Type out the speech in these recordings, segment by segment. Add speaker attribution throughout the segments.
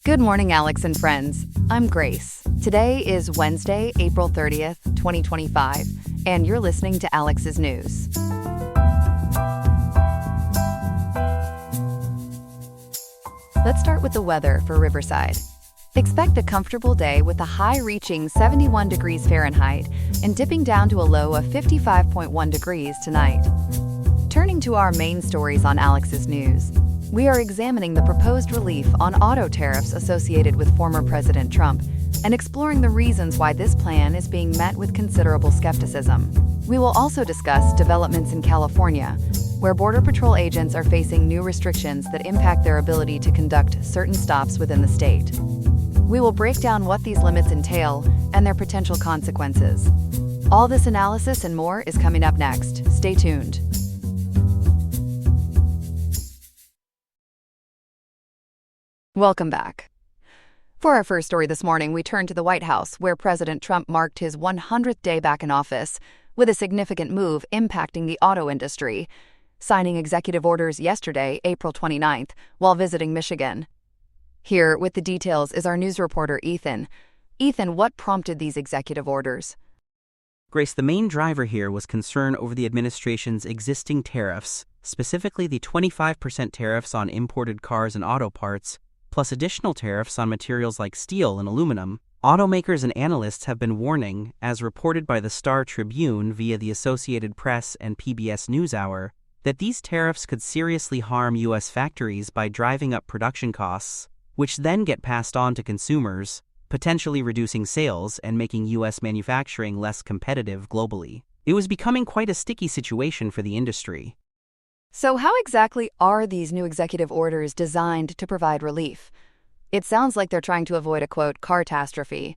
Speaker 1: Good morning, Alex and friends. I'm Grace. Today is Wednesday, April 30th, 2025, and you're listening to Alex's News. Let's start with the weather for Riverside. Expect a comfortable day with a high reaching 71 degrees Fahrenheit and dipping down to a low of 55.1 degrees tonight. Turning to our main stories on Alex's News, we are examining the proposed relief on auto tariffs associated with former President Trump and exploring the reasons why this plan is being met with considerable skepticism. We will also discuss developments in California, where Border Patrol agents are facing new restrictions that impact their ability to conduct certain stops within the state. We will break down what these limits entail and their potential consequences. All this analysis and more is coming up next. Stay tuned. Welcome back. For our first story this morning, we turn to the White House, where President Trump marked his 100th day back in office, with a significant move impacting the auto industry, signing executive orders yesterday, April 29th, while visiting Michigan. Here with the details is our news reporter, Ethan. Ethan, what prompted these executive orders?
Speaker 2: Grace, the main driver here was concern over the administration's existing tariffs, specifically the 25% tariffs on imported cars and auto parts, plus additional tariffs on materials like steel and aluminum. Automakers and analysts have been warning, as reported by the Star Tribune via the Associated Press and PBS NewsHour, that these tariffs could seriously harm U.S. factories by driving up production costs, which then get passed on to consumers, potentially reducing sales and making U.S. manufacturing less competitive globally. It was becoming quite a sticky situation for the industry.
Speaker 1: So how exactly are these new executive orders designed to provide relief? It sounds like they're trying to avoid a, quote, car-tastrophe.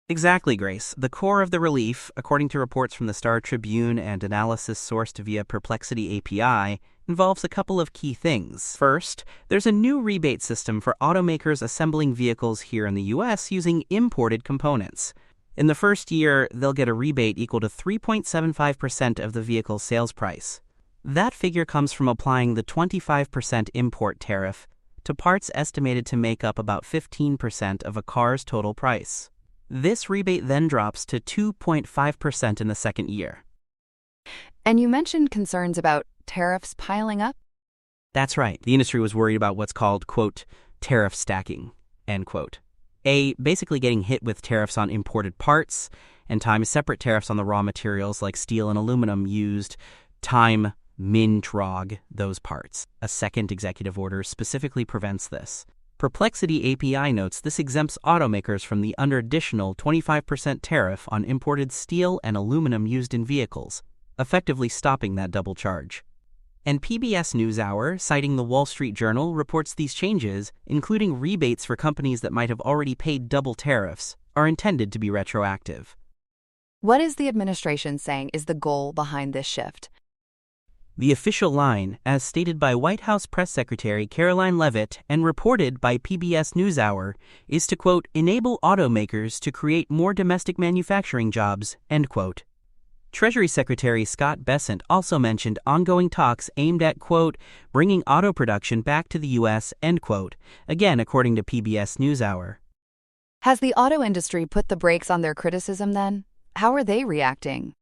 Speaker 2: Exactly, Grace. The core of the relief, according to reports from the Star Tribune and analysis sourced via Perplexity API, involves a couple of key things. First, there's a new rebate system for automakers assembling vehicles here in the U.S. using imported components. In the first year, they'll get a rebate equal to 3.75% of the vehicle's sales price. That figure comes from applying the 25% import tariff to parts estimated to make up about 15% of a car's total price. This rebate then drops to 2.5% in the second year.
Speaker 1: And you mentioned concerns about tariffs piling up?
Speaker 2: That's right. The industry was worried about what's called, quote, tariff stacking, end quote. Basically getting hit with tariffs on imported parts, and times separate tariffs on the raw materials like steel and aluminum used, mintrog those parts. A second executive order specifically prevents this. Perplexity API notes this exempts automakers from the under additional 25% tariff on imported steel and aluminum used in vehicles, effectively stopping that double charge. And PBS NewsHour, citing the Wall Street Journal, reports these changes, including rebates for companies that might have already paid double tariffs, are intended to be retroactive.
Speaker 1: What is the administration saying is the goal behind this shift?
Speaker 2: The official line, as stated by White House Press Secretary Caroline Leavitt and reported by PBS NewsHour, is to, quote, enable automakers to create more domestic manufacturing jobs, end quote. Treasury Secretary Scott Bessent also mentioned ongoing talks aimed at, quote, bringing auto production back to the U.S., end quote, again according to PBS NewsHour.
Speaker 1: Has the auto industry put the brakes on their criticism then? How are they reacting?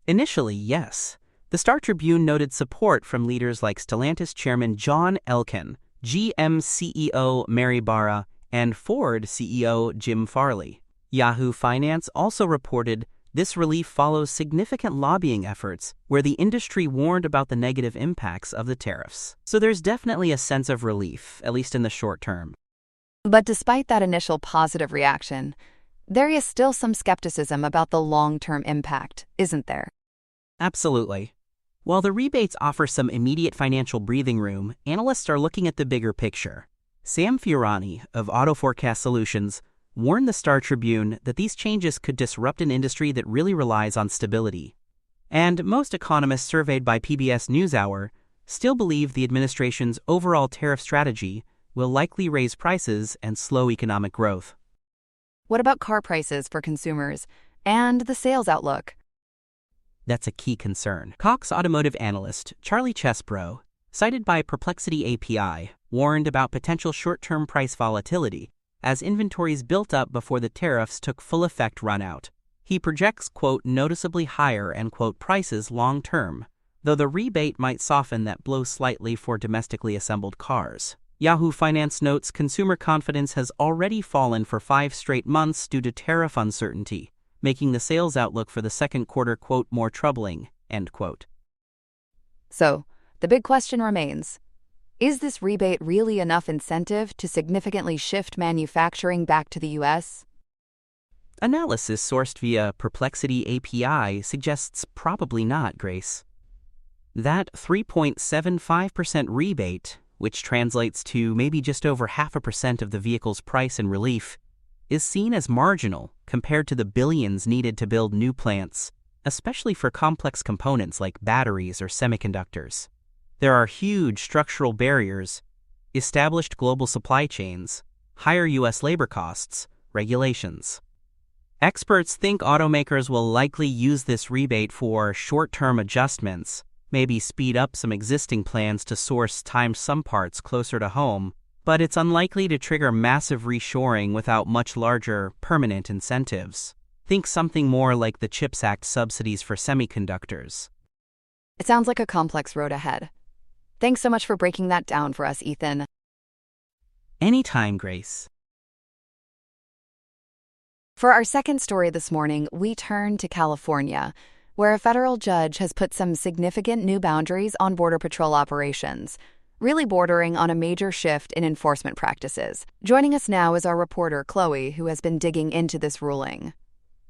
Speaker 2: Initially, yes. The Star Tribune noted support from leaders like Stellantis chairman John Elkann, GM CEO Mary Barra, and Ford CEO Jim Farley. Yahoo Finance also reported this relief follows significant lobbying efforts where the industry warned about the negative impacts of the tariffs. So there's definitely a sense of relief, at least in the short term.
Speaker 1: But despite that initial positive reaction, there is still some skepticism about the long-term impact, isn't there?
Speaker 2: Absolutely. While the rebates offer some immediate financial breathing room, analysts are looking at the bigger picture. Sam Fiorani of Auto Forecast Solutions warned the Star Tribune that these changes could disrupt an industry that really relies on stability. And most economists surveyed by PBS NewsHour still believe the administration's overall tariff strategy will likely raise prices and slow economic growth.
Speaker 1: What about car prices for consumers and the sales outlook?
Speaker 2: That's a key concern. Cox automotive analyst Charlie Chesbrough, cited by Perplexity API, warned about potential short-term price volatility as inventories built up before the tariffs took full effect run out. He projects, quote, noticeably higher, end quote, prices long-term, though the rebate might soften that blow slightly for domestically assembled cars. Yahoo Finance notes consumer confidence has already fallen for 5 straight months due to tariff uncertainty, making the sales outlook for the second quarter, quote, more troubling, end quote.
Speaker 1: So, the big question remains, is this rebate really enough incentive to significantly shift manufacturing back to the U.S.?
Speaker 2: Analysis sourced via Perplexity API suggests probably not, Grace. That 3.75% rebate, which translates to maybe just over 0.5% of the vehicle's price in relief, is seen as marginal compared to the billions needed to build new plants, especially for complex components like batteries or semiconductors. There are huge structural barriers, established global supply chains, higher U.S. labor costs, regulations. Experts think automakers will likely use this rebate for short-term adjustments, maybe speed up some existing plans to source some parts closer to home, but it's unlikely to trigger massive reshoring without much larger, permanent incentives. Think something more like the CHIPS Act subsidies for semiconductors.
Speaker 1: It sounds like a complex road ahead. Thanks so much for breaking that down for us, Ethan.
Speaker 2: Anytime, Grace.
Speaker 1: For our second story this morning, we turn to California, where a federal judge has put some significant new boundaries on Border Patrol operations, really bordering on a major shift in enforcement practices. Joining us now is our reporter, Chloe, who has been digging into this ruling.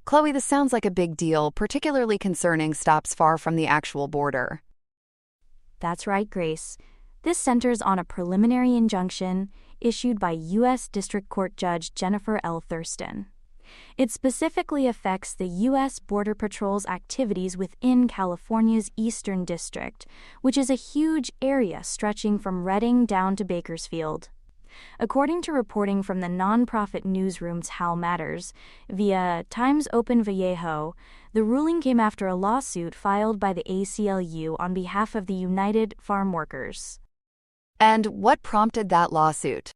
Speaker 1: Chloe, this sounds like a big deal, particularly concerning stops far from the actual border.
Speaker 3: That's right, Grace. This centers on a preliminary injunction issued by U.S. District Court Judge Jennifer L. Thurston. It specifically affects the U.S. Border Patrol's activities within California's Eastern District, which is a huge area stretching from Redding down to Bakersfield. According to reporting from the nonprofit newsroom's How Matters, via Times Open Vallejo, the ruling came after a lawsuit filed by the ACLU on behalf of the United Farm Workers.
Speaker 1: And what prompted that lawsuit?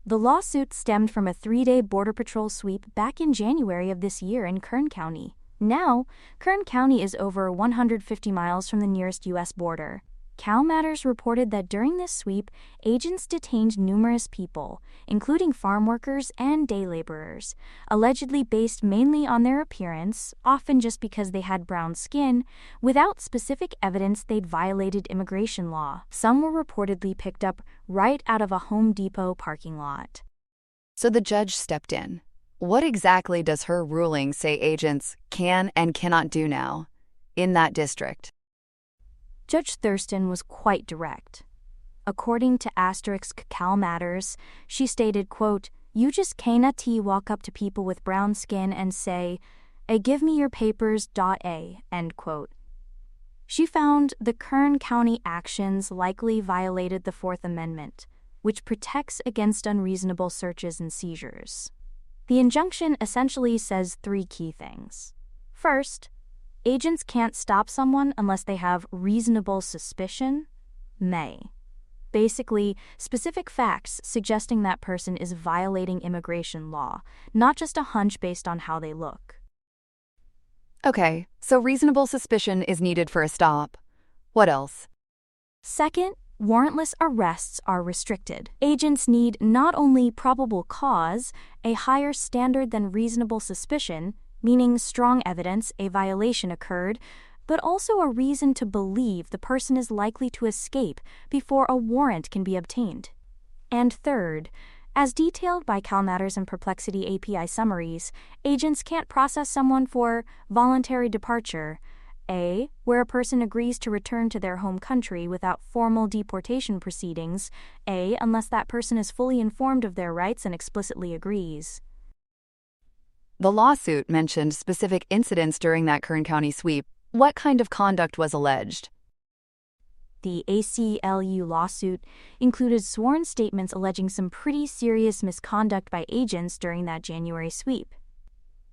Speaker 3: The lawsuit stemmed from a 3-day Border Patrol sweep back in January of this year in Kern County. Now, Kern County is over 150 miles from the nearest U.S. border. Cal Matters reported that during this sweep, agents detained numerous people, including farm workers and day laborers, allegedly based mainly on their appearance, often just because they had brown skin, without specific evidence they'd violated immigration law. Some were reportedly picked up right out of a Home Depot parking lot.
Speaker 1: So the judge stepped in. What exactly does her ruling say agents can and cannot do now in that district?
Speaker 3: Judge Thurston was quite direct. According to Cal Matters, she stated, quote, "You just can't walk up to people with brown skin and say, give me your papers, end quote. She found the Kern County actions likely violated the Fourth Amendment, which protects against unreasonable searches and seizures. The injunction essentially says 3 key things. First, agents can't stop someone unless they have reasonable suspicion, basically, specific facts suggesting that person is violating immigration law, not just a hunch based on how they look.
Speaker 1: Okay, so reasonable suspicion is needed for a stop. What else?
Speaker 3: Second, warrantless arrests are restricted. Agents need not only probable cause, a higher standard than reasonable suspicion, meaning strong evidence a violation occurred, but also a reason to believe the person is likely to escape before a warrant can be obtained. And third, as detailed by Cal Matters and Perplexity API summaries, agents can't process someone for voluntary departure, where a person agrees to return to their home country without formal deportation proceedings, unless that person is fully informed of their rights and explicitly agrees.
Speaker 1: The lawsuit mentioned specific incidents during that Kern County sweep. What kind of conduct was alleged?
Speaker 3: The ACLU lawsuit included sworn statements alleging some pretty serious misconduct by agents during that January sweep.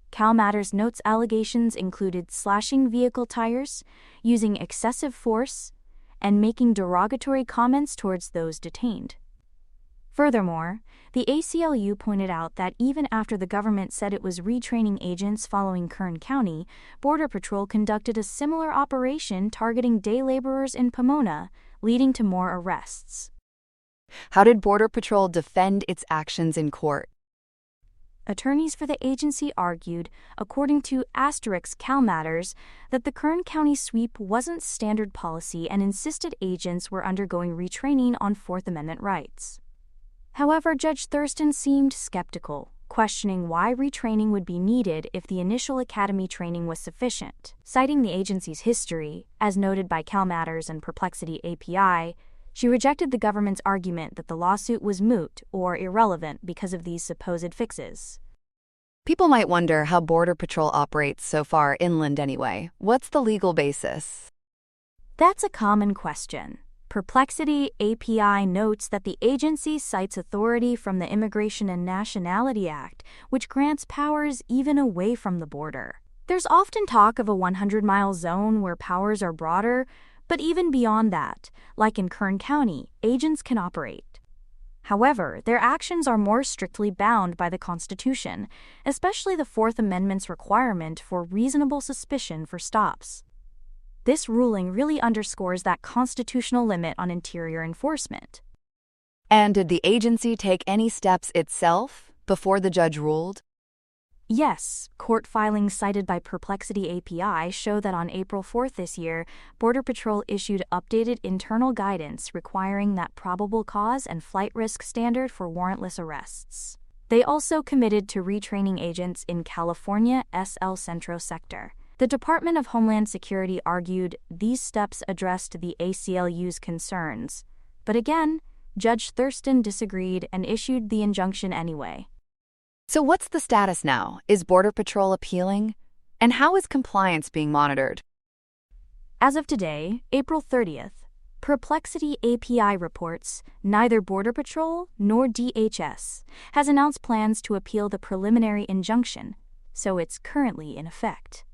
Speaker 3: Cal Matters notes allegations included slashing vehicle tires, using excessive force, and making derogatory comments towards those detained. Furthermore, the ACLU pointed out that even after the government said it was retraining agents following Kern County, Border Patrol conducted a similar operation targeting day laborers in Pomona, leading to more arrests.
Speaker 1: How did Border Patrol defend its actions in court?
Speaker 3: Attorneys for the agency argued, according to *CalMatters, that the Kern County sweep wasn't standard policy and insisted agents were undergoing retraining on Fourth Amendment rights. However, Judge Thurston seemed skeptical, questioning why retraining would be needed if the initial academy training was sufficient. Citing the agency's history, as noted by CalMatters and Perplexity API, she rejected the government's argument that the lawsuit was moot or irrelevant because of these supposed fixes.
Speaker 1: People might wonder how Border Patrol operates so far inland anyway. What's the legal basis?
Speaker 3: That's a common question. Perplexity API notes that the agency cites authority from the Immigration and Nationality Act, which grants powers even away from the border. There's often talk of a 100-mile zone where powers are broader, but even beyond that, like in Kern County, agents can operate. However, their actions are more strictly bound by the Constitution, especially the Fourth Amendment's requirement for reasonable suspicion for stops. This ruling really underscores that constitutional limit on interior enforcement.
Speaker 1: And did the agency take any steps itself before the judge ruled?
Speaker 3: Yes, court filings cited by Perplexity API show that on April 4th this year, Border Patrol issued updated internal guidance requiring that probable cause and flight risk standard for warrantless arrests. They also committed to retraining agents in California El Centro sector. The Department of Homeland Security argued these steps addressed the ACLU's concerns. But again, Judge Thurston disagreed and issued the injunction anyway.
Speaker 1: So what's the status now? Is Border Patrol appealing? And how is compliance being monitored?
Speaker 3: As of today, April 30th, Perplexity API reports neither Border Patrol nor DHS has announced plans to appeal the preliminary injunction, so it's currently in effect.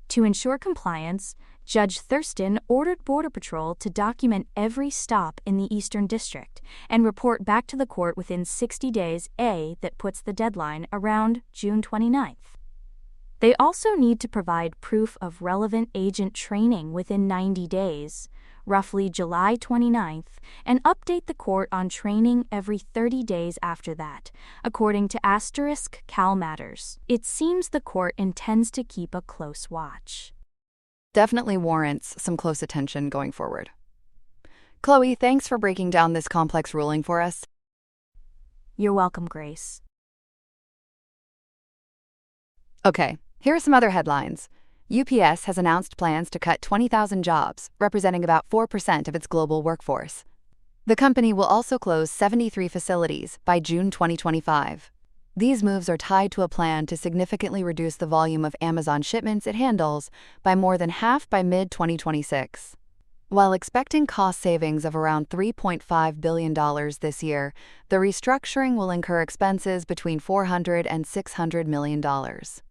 Speaker 3: To ensure compliance, Judge Thurston ordered Border Patrol to document every stop in the Eastern District and report back to the court within 60 days, that puts the deadline around June 29th. They also need to provide proof of relevant agent training within 90 days, roughly July 29th, and update the court on training every 30 days after that, according to *CalMatters. It seems the court intends to keep a close watch.
Speaker 1: Definitely warrants some close attention going forward. Chloe, thanks for breaking down this complex ruling for us.
Speaker 3: You're welcome, Grace.
Speaker 1: Okay, here are some other headlines. UPS has announced plans to cut 20,000 jobs, representing about 4% of its global workforce. The company will also close 73 facilities by June 2025. These moves are tied to a plan to significantly reduce the volume of Amazon shipments it handles by more than half by mid-2026. While expecting cost savings of around $3.5 billion this year, the restructuring will incur expenses between $400 and $600 million.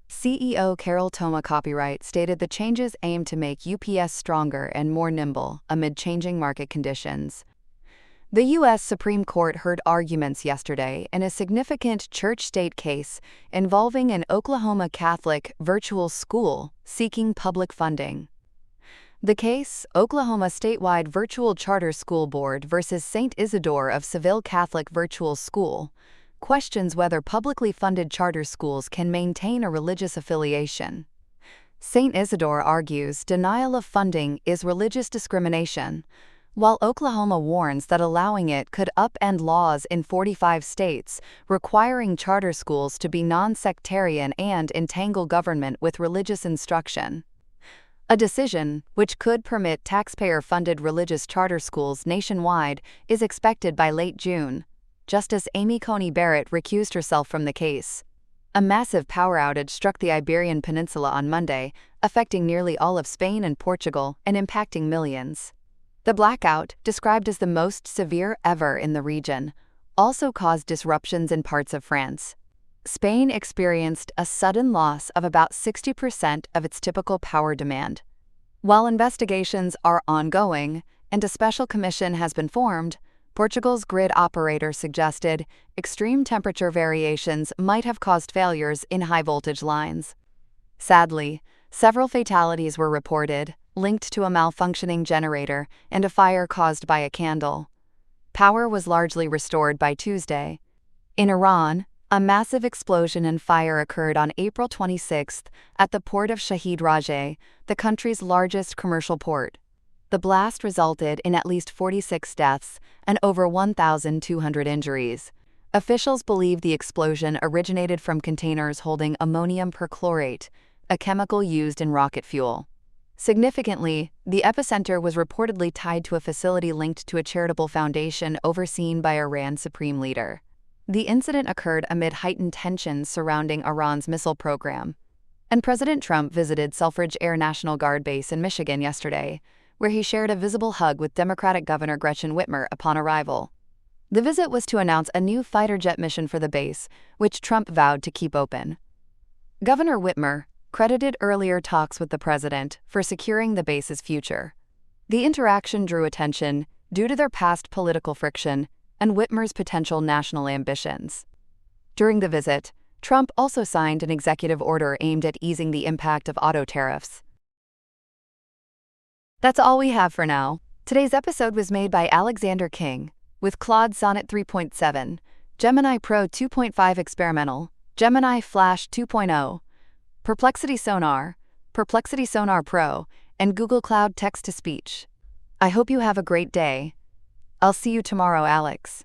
Speaker 1: CEO Carol Toma Copyright stated the changes aim to make UPS stronger and more nimble amid changing market conditions. The U.S. Supreme Court heard arguments yesterday in a significant church-state case involving an Oklahoma Catholic virtual school seeking public funding. The case, Oklahoma Statewide Virtual Charter School Board versus St. Isidore of Seville Catholic Virtual School, questions whether publicly funded charter schools can maintain a religious affiliation. St. Isidore argues denial of funding is religious discrimination, while Oklahoma warns that allowing it could upend laws in 45 states requiring charter schools to be non-sectarian and entangle government with religious instruction. A decision, which could permit taxpayer-funded religious charter schools nationwide, is expected by late June. Justice Amy Coney Barrett recused herself from the case. A massive power outage struck the Iberian Peninsula on Monday, affecting nearly all of Spain and Portugal and impacting millions. The blackout, described as the most severe ever in the region, also caused disruptions in parts of France. Spain experienced a sudden loss of about 60% of its typical power demand. While investigations are ongoing and a special commission has been formed, Portugal's grid operator suggested extreme temperature variations might have caused failures in high-voltage lines. Sadly, several fatalities were reported, linked to a malfunctioning generator and a fire caused by a candle. Power was largely restored by Tuesday. In Iran, a massive explosion and fire occurred on April 26 at the port of Shahid Rajeh, the country's largest commercial port. The blast resulted in at least 46 deaths and over 1,200 injuries. Officials believe the explosion originated from containers holding ammonium perchlorate, a chemical used in rocket fuel. Significantly, the epicenter was reportedly tied to a facility linked to a charitable foundation overseen by Iran's supreme leader. The incident occurred amid heightened tensions surrounding Iran's missile program. And President Trump visited Selfridge Air National Guard Base in Michigan yesterday, where he shared a visible hug with Democratic Governor Gretchen Whitmer upon arrival. The visit was to announce a new fighter jet mission for the base, which Trump vowed to keep open. Governor Whitmer credited earlier talks with the president for securing the base's future. The interaction drew attention due to their past political friction and Whitmer's potential national ambitions. During the visit, Trump also signed an executive order aimed at easing the impact of auto tariffs. That's all we have for now. Today's episode was made by Alexander King, with Claude Sonnet 3.7, Gemini Pro 2.5 Experimental, Gemini Flash 2.0, Perplexity Sonar Pro, and Google Cloud Text-to-Speech. I hope you have a great day. I'll see you tomorrow, Alex.